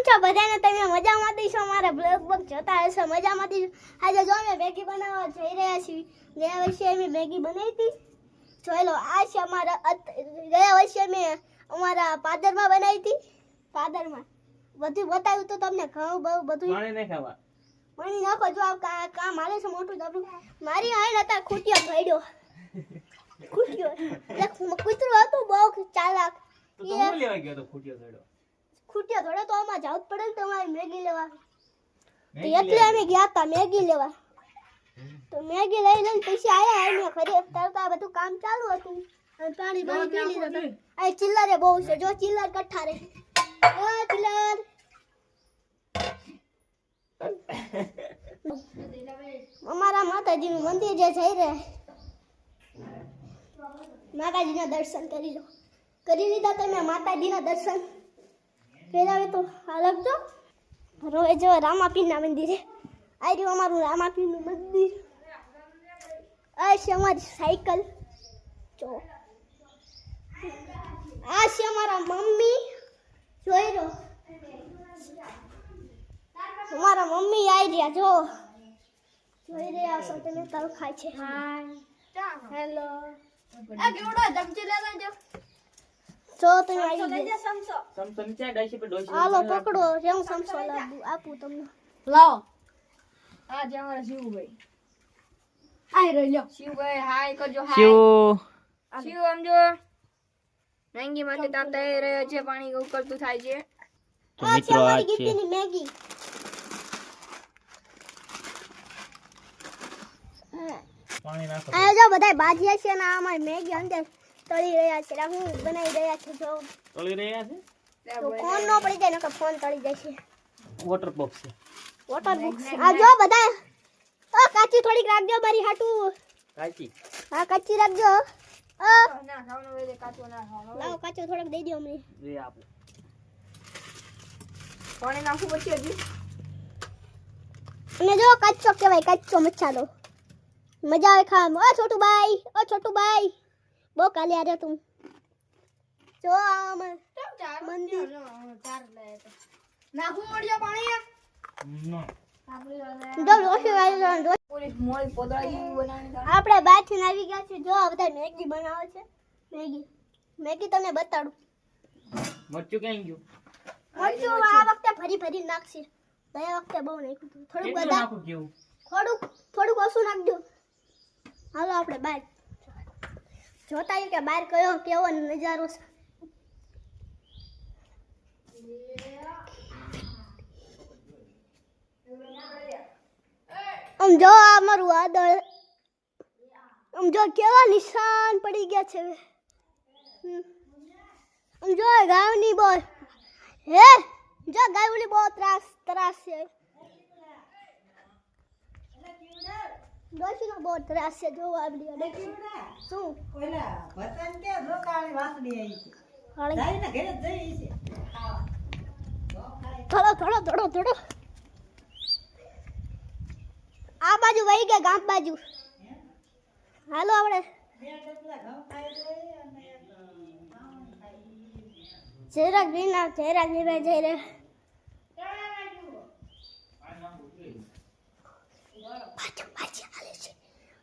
છો બધાને? તમે મજામાં દીશો? મારા બ્લોગ જોતા હશો, મજામાં દીશો. આજે જો અમે મેગી બનાવવા જઈ રહ્યા છીએ. ગયા વર્ષે અમે મેગી બનાવી હતી. ચલો આ છે અમારા ગયા વર્ષે મેં અમારા પાદરમાં બનાવી હતી. પાદરમાં બધું બતાવ્યું તો તમને ઘઉં બહુ બધું પાણી નહીં ખાવા. પાણી નાખો. જો કામ હાલે છે મોટું જબરું. મારી આઈને હતા ખૂટિયો ભડ્યો. ખૂટિયો એટલે કૂતરું હતું બહુ ચાલાક. તો હું લેવા ગયો તો ખૂટિયો થડો. ખૂટિયો થોડો તો આમાં જાવ પડે ને તમારે મેગી લેવા. તો એટલે અમે ગયા હતા મેગી લેવા. તો મેગી લઈ લઈને પછી આયા આઈને ઘરે તરતા બધું કામ ચાલુ હતું. અને પાણી પી લીધું હતું. આ ચિલ્લરે બહુ છે. જો ચિલ્લર કઠ્ઠા રે. ઓ ચિલ્લર અમારા માતાજીનું મંદિર જે જઈ રહ્યા. માતાજીના દર્શન કરી લો. કરી લીધા તમે માતાજીના દર્શન? પહેલા તો અલગ જો રોજ જો રામાપીરના મંદિરે આ રહ્યું અમારું રામાપીરનું મંદિર. આ છે અમારી સાયકલ. જો આ છે અમારા મમ્મી. જોઈ લો અમારા મમ્મી આવી રહ્યા. જો જોઈ રહ્યા છો તમે તલ ખાય છે. હેલો આ કેવડો ધમચી લેવા જો. જો તમે આવી ગયા. સમસો નીચે ડાઈસી પર ડોસી. હાલો પકડો. હું સમસો આપું તમને. લાવો આ જે અમારા શિવભાઈ આઈ રહ્યો. શિવભાઈ હાય કરજો. હાય શિવ સમજો મેંગી માટે તાપ થઈ રહ્યો છે. પાણી ઉકળતું થાય છે. તો મિત્રો આ છે મેગી. પાણી નાખો. આ જો બધા બાજીયા છે ને અમારી મેગી અંદર તળી રહ્યા છે. હું બનાવી રહ્યા છે. જો તળી રહ્યા છે. તો ફોન નો પડી જાય નકર ફોન તળી જશે. વોટર બોક્સ છે. Water box. આ જો બધા કાચી થોડીક રાખજો મારી હાટુ. કાચી. હા કાચી રાખજો. ના ખાવાનું હોય કાચો ના ખાવાનું. લાવો કાચો થોડોક દઈ દો અમને. રે આપો. પાણી નાખું પછી હજી. અને જો કાચો કહેવાય. કાચો મસાલો મજા આવે ખાવામાં. ઓ છોટુ ભાઈ, ઓ છોટુ ભાઈ બહુ કાલે આ તું. જો આમ મંદિર નાખું મળ્યા પાણી. નો. જો રોશી વાળી પોલીસ મોળી પોદળા જેવી બનાવીને આપણે બાથી આવી ગયા છે. જો આ બધા મેગી બનાવે છે. મેગી તમને બતાડું. મરચું ક્યાં ગયું? મરચું આ વખતે ફરી ફરી નાખશે. ગયા વખતે બહુ નાખ્યું હતું. થોડુંક કેટલું બધા નાખું કેવું? થોડુંક ઓછું નાખજો. હાલો આપણે બહાર જોતા આવીએ કે બહાર કયો કેવો નજારો છે. આમ જો અમારું વાદળ. આમ જો કેવા નિશાન પડી ગયા છે. આમ જો ગાયની બહુ હે જો ગાયની બહુ ત્રાસ છે. દોશીનો બહુ ત્રાસ છે. જો આવડી અડે શું ઓલા વતન કે રોકાળી વાસડી આવી છે. જાઈને ઘરે જઈ છે ખાવા. થોડો આ બાજુ વહી ગયા ગામ બાજુ. હાલો આપણે બે ડબલા ઘઉં ખાઈ લે અને જરાક વિના જઈ રહ્યા. બાજુ હાલે છે.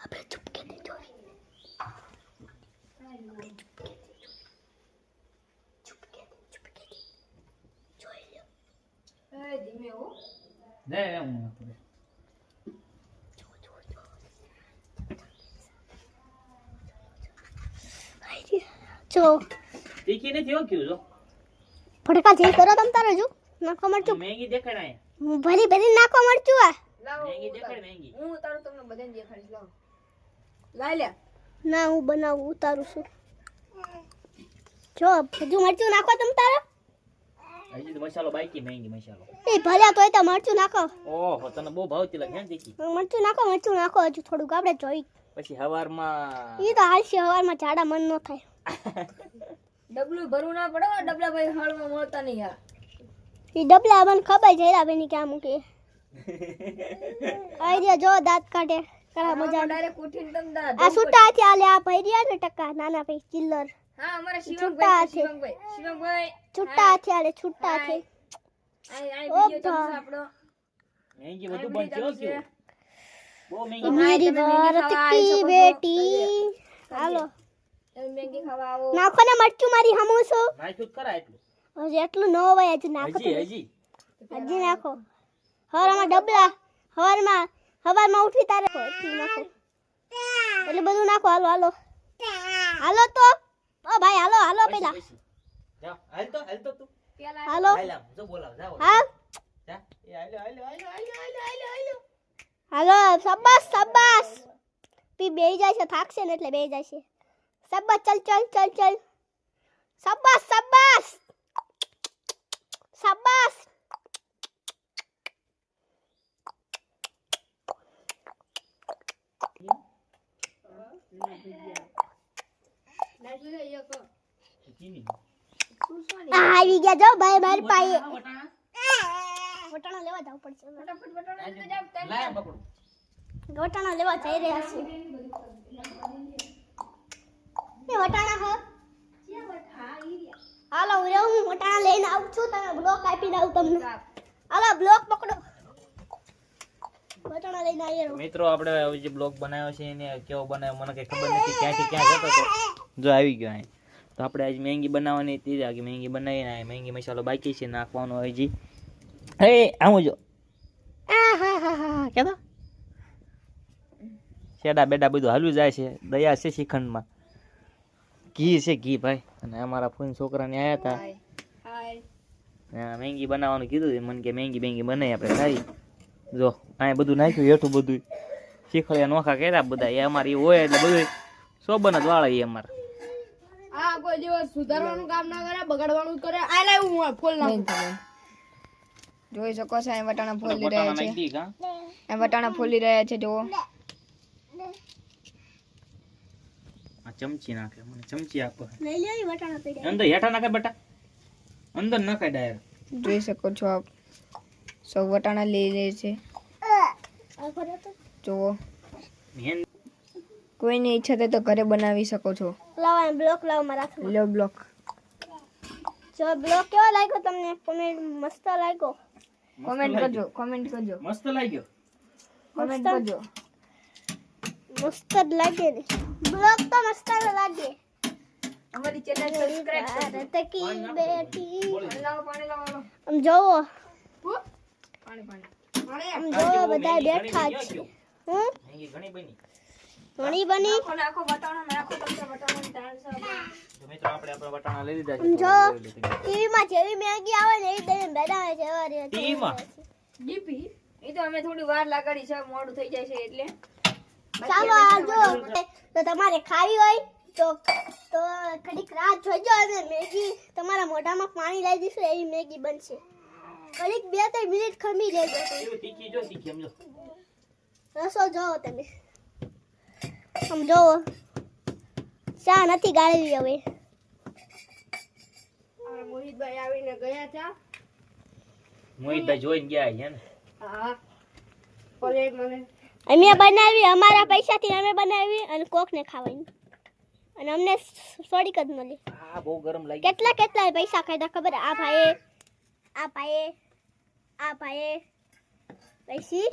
આપણે ચૂપકે જોઈ. ચૂપકે જોઈ લો. એ ધીમે હો. દે હું નાખું. જો તીખી નથી હો કયું જો. ફટકા જે કરો તમ તારે જો નાખો મરચું. મેગી દેખાડાય. ભરી નાખો મરચું. આ લાવો મેગી દેખાડ મેગી. હું ઉતારું તમને બધાને દેખાડીશ. લાવો લાઈ લે. ના હું બનાવું ઉતારું છું. જો હજુ મરચું નાખો તમ તારે. હજી તો મસાલો બાકી મેગી મસાલો. એ ભલ્યા તોય તો મરચું નાખો. ઓહો તને બહુ ભાવતી લાગે હે તીખી. મરચું નાખો હજુ થોડુંક આપણે જોઈ. પછી હવારમાં એ તો હાલશે હવારમાં જાડા મન ન થાય. ડબલું ભરવું ના પડે. ડબલા ભાઈ હળમાં મળતા નહીં યાર. એ ડબલા મને ખબર છે બેની ક્યાં મૂકી. આઈ જો દાંત કાઢે. કરા મજા ડાયરેક્ટ ઉઠીને તમ દા. આ સુટા હાથે આલે આ ભાઈ રહ્યા ને ટકા નાના ભાઈ ચિલ્લર. હા અમારા છૂટા હાથે. શિવમભાઈ છૂટા હાથે આલે છૂટા હાથે. ઓ વિડિયો ચાલુ છે આપણો. મેંગી બધું બંધ થયો કેવું બહુ મેંગી मेरी भारत की बेटी હાલો તમે મેગી ખાવા આવો. નાખો ને મરચું મારી હમુસો નાખ્યું જ ખરા એટલું હજી એટલું ન હોય હજી નાખો હજી તમે. હજી હજી નાખો હવારમાં ડબલા હવારમાં ઉઠી તારે એટલું નાખો એટલે બધું નાખો હાલો હાલો હાલો તો ઓ ભાઈ હાલો હાલો પેલા પછી. જા હાલ તો તું પેલા હાલો હાલ આમ જો બોલાવ જાઓ હા જા એ હાલો હાલો સબાસ સબાસ પી બેહી જાય છે થાકશે ને એટલે બેહી જાય છે સબાસ ચલ ચલ ચલ ચલ સબાસ સબાસ સબાસ ચીની આવી ગયા જો ભાઈ મારી પાસે વટાણા લેવા જવું પડશે ફટાફટ વટાણા લઈ જાવ. લાય પકડો વટાણા લેવા જઈ રહ્યા છે એ વટાણા હો હાલો હું વટાણા લઈને આવું છું તમે બ્લોક આપીને આવું તમને હાલો બ્લોક પકડો વટાણા લઈને આવી રહ્યો મિત્રો આપણે હવે જે બ્લોગ બનાવ્યો છે એને કેવો બનાવ્યો મને કઈ ખબર નથી ક્યાંથી ક્યાં જતો હતો જો આવી ગયો અહીં તો આપણે આજ મેંગી બનાવવાની હતી આગે મેંગી બનાવીને મેંગી મસાલો બાકી છે નાખવાનો હજી હે આવું જો હા કેતો શેડા બેડા બધું હાલું જાય છે દયા છે શ્રીખંડમાં ઘી છે ઘી ભાઈ અને અમારા ફોન છોકરાને આવ્યા હતા હાય મેંગી બનાવવાનું કીધું મને કે મેંગી બનાવી આપણે ખાઈ જો અહીંયા બધું નાખ્યું હેઠું બધું શીખળિયા નોખા કર્યા બધા એ અમારી હોય એટલે બધું સોબન જ વાળા એ અમારા આ કોઈ દિવસ સુધારવાનું કામ ના કરે બગાડવાનું કરે આ લાવ હું ફૂલ નાખું જોઈ શકો છો અહીં વટાણા ફોલી રહ્યા છે અહીં વટાણા ફોલી રહ્યા છે જુઓ આ ચમચી નાખે મને ચમચી આપો લઈ લ્યો ઈ વટાણા પડ્યા અંદર હેઠા નાખે બેટા અંદર નાખે ડાયરેક્ટ જોઈ શકો છો આપ સૌ વટાણા લઈ લે છે આ કરો તો જુઓ મેન કોઈની ઈચ્છા થાય તો ઘરે બનાવી શકો છો લાવો બ્લોક લાવો મારા હાથમાં લો બ્લોક જો બ્લોક કેવો લાગ્યો તમને કોમેન્ટ મસ્ત લાગ્યો કોમેન્ટ કરજો મસ્ત લાગ્યો કોમેન્ટ કરજો મસ્ત જ લાગે ને બ્લોક તો મસ્ત જ લાગે અમારી ચેનલ સબસ્ક્રાઇબ ભારત કી બેટી લાવો પાણી લાવો આમ જોવો પાણી આમ જોવો બધા બેઠા જ છે મેંગી ઘણી બની ઘણી બની નાખો વટાણા નાખો તમને વટાણાની દાળ છે તો મિત્રો આપણે આપણા વટાણા લઈ લીધા આમ જો ટીવી માં જેવી મેગી આવે ને એ દઈને બનાવે છે એવા રીતે ટીવી માં ડીપી એ તો અમે થોડી વાર લાગાડી છે મોડું થઈ જાય છે એટલે ચાલો આ જો તો તમારે ખાવી હોય તો ઘડીક રાત જોજો અને મેગી તમારા મોઢામાં પાણી લાવી દીધું એવી મેગી બનશે ઘડીક 2-3 મિનિટ ખમી લેજો એવું તીખી જો તીખી સમજો રસો જોવો તમે આમ જોવો ચા નથી ગાળવી હવે મોહિતભાઈ આવીને ગયા હતા મોહિતભાઈ જોઈને ગયા છે ને હા પ્લેટ મને અમે બનાવી અમારા પૈસાથી અમે બનાવી અને કોકને ખાવાની અને અમને સોડીક જ મળી આ બહુ ગરમ લાગી કેટલા પૈસા ખાધા ખબર આ ભાઈએ પૈસી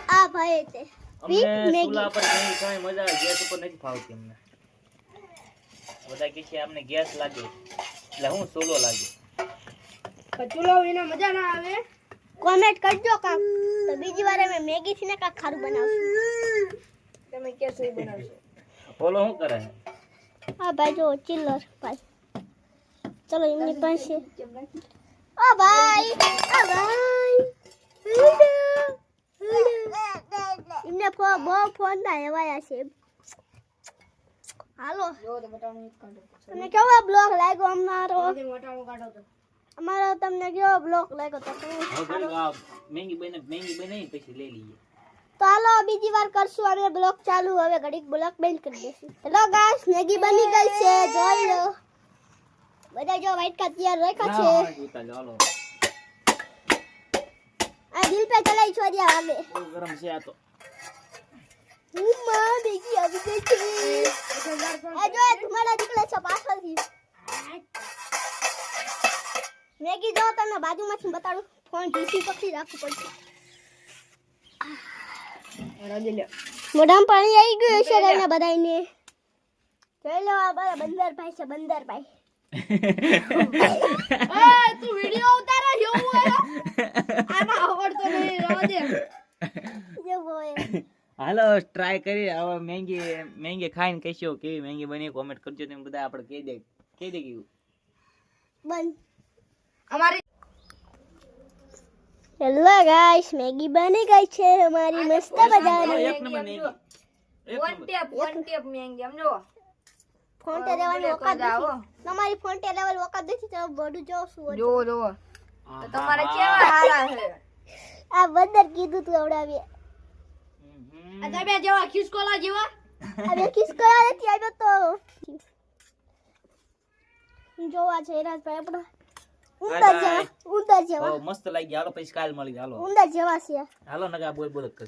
આ ભાઈએ તે અમને ચૂલા પર કઈ મજા આવે ગેસ ઉપર નથી ફાવતી અમને બધા કે છે અમને ગેસ લાગે એટલે હું સોલો લાગે ચૂલો વિના મજા ના આવે કોમેન્ટ કરજો કાક તો બીજી વાર અમે મેગી થી ને કાક ખારું બનાવશું તમે કે સોઈ બનાવશો બોલો શું કરે આ ભાઈ જો ચિલ્લર ભાઈ ચલો એમની પાસે ઓ ભાઈ એમને બહુ ફોન ના એવાયા છે હાલો જો તો વટાણું એક કાઢો તમને કેવો બ્લોગ લાગ્યો વટાણું કાઢો તો અમારો તમને કેવો બ્લોગ લાગ્યો તો હવે મેંગી બનાવી પછી લઈ લઈએ તો હાલો બીજી વાર કરશું અમે બ્લોગ ચાલુ હવે ઘડીક બ્લોગ બંધ કરી દેશું હેલો ગાઈસ મેગી બની ગઈ છે જોઈ લો બધા જો વ્હાઈટ કા તૈયાર રાખ્યા છે ચાલો આ દિલ पे ચલાઈ છોડ્યા આગે બહુ ગરમ છે આ તો ઉમ્મા મેગી આવી ગઈ છે આ જો તમારા દીકરા છે પાછળથી મેગી જો તમને બાજુમાંથી બતાડું ફોન ઢીસી પકડી રાખવું પડશે રડી લ્યો. મોઢામાં પાણી આવી ગયું હશે ઘરના બધાને જોઈ લો આ બધા બંદરભાઈ છે બંદરભાઈ તું વિડિયો ઉતારે જેવું હોય આમાં આવડતો નહીં રવા દે. જેવું હોય હાલો ટ્રાય કરી હવે મેંગી ખાઈને કહેશો કેવી મેંગી બની કોમેન્ટ કરજો તમે બધા આપણે કહી દે કેવું બંધ અમારી હેલો ગાઈસ મેગી બની ગઈ છે અમારી મસ્ત મજાની એક નંબર મેંગી વન ટેપ મેંગી સમજો. ફોન તે લેવાની ઓકાત આવો. નથી તમારી ફોન તે લેવલ ઓકાત નથી તો બોડું જો શું જો તો તમારે કેવા હારા છે. આ બંદર કીધું તું આવડાવીએ આ તમે જેવા ખિસકોલા જેવા હવે કિસ કરા નથી આવ્યો તો જોવા છે રાજભાઈ આપણા ઉંદર જેવા મસ્ત લાગી હાલો પછી કાલ મળી હાલો ઉંદર જેવા છે હાલો નકા બોલ બોલ જ કરશે